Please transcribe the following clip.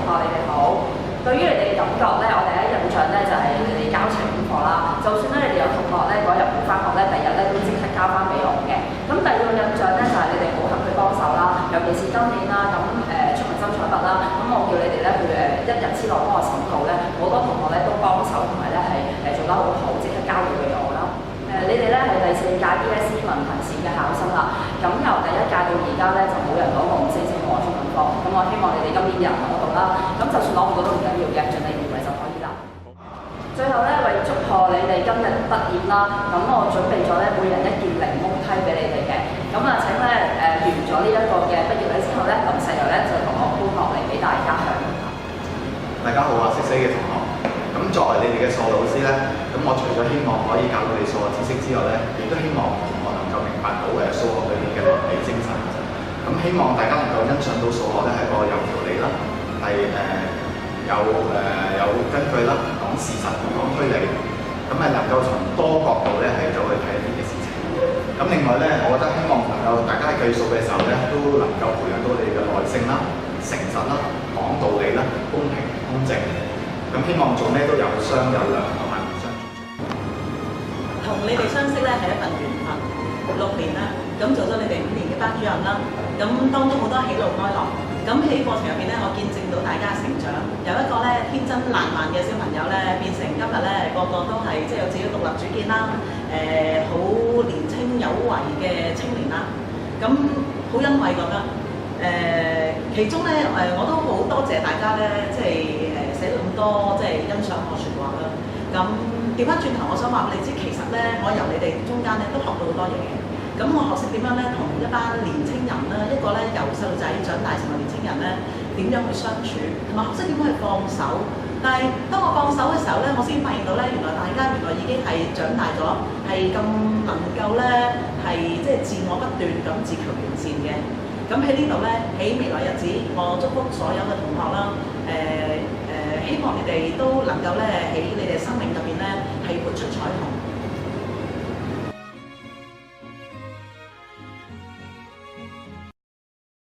學你哋好。對於你哋嘅感覺咧，我第一印象咧就係你哋交齊功課啦。就算咧你哋有同學咧嗰日冇翻學咧，第日咧都即刻交翻俾我嘅。咁第二個印象咧就係你哋好肯去幫手啦，尤其是今年啦，咁出文心彩筆啦，咁我叫你哋咧去一日之內幫我審稿咧，好多同學咧都幫手，同埋咧係做得好好，即刻交到俾我啦。你哋咧係第4屆 DSE 文憑試嘅考生啦，咁由第1屆到而家咧就冇人攞過5星星嘅中文科，咁我希望你哋今年有人攞到啦，咁就算攞唔到都唔緊要嘅，盡力而為就可以啦。最後咧，為祝賀你哋今日畢業啦，咁我準備咗咧每人1件檸檬批俾你哋嘅，咁啊請咧完咗呢一個嘅畢業禮之後咧，林世柔咧就同我搬落嚟俾大家享用。大家好啊，識嘅同學。咁作為你哋嘅數學老師咧，咁我除咗希望可以教到你數學知識之外咧，亦都希望同學能夠明白到數學裏面嘅倫理精神。咁希望大家能夠欣賞到數學咧係一個有條理啦，係有根據啦，講事實講推理，咁係能夠從多角度咧係走去睇一啲嘅事情。咁另外咧，我覺得希望能夠大家喺計數嘅時候咧，都能夠培養到你嘅耐性啦、誠實啦、講道理啦、公平公正。咁希望做咩都有商有量同埋互相尊重。同你哋相識咧係一份緣分，6年啦，咁做咗你哋5年嘅班主任啦，咁當中好多喜怒哀樂。咁喺過程入邊咧，我見證到大家成長，由一個咧天真爛漫嘅小朋友咧，變成今日咧個個都係即係有自己獨立主見啦，好年青有為嘅青年啦。咁好欣慰覺得，其中咧我都好多謝大家咧，即係寫咁多即係欣賞我説話啦。咁調翻轉頭，我想話俾你知，其實咧我由你哋中間咧都學到好多嘢嘅。咁我學識點樣咧同一班年青人啦，一個咧由細路仔長大成為年青人咧，點樣去相處，同埋學識點樣去放手。但係當我放手嘅時候咧，我先發現到咧，原來大家原來已經係長大咗，係咁能夠咧係即係自我不斷咁自強完善嘅。咁喺呢度咧，喺未來日子，我祝福所有嘅同學啦，希望你哋都能夠咧喺你哋生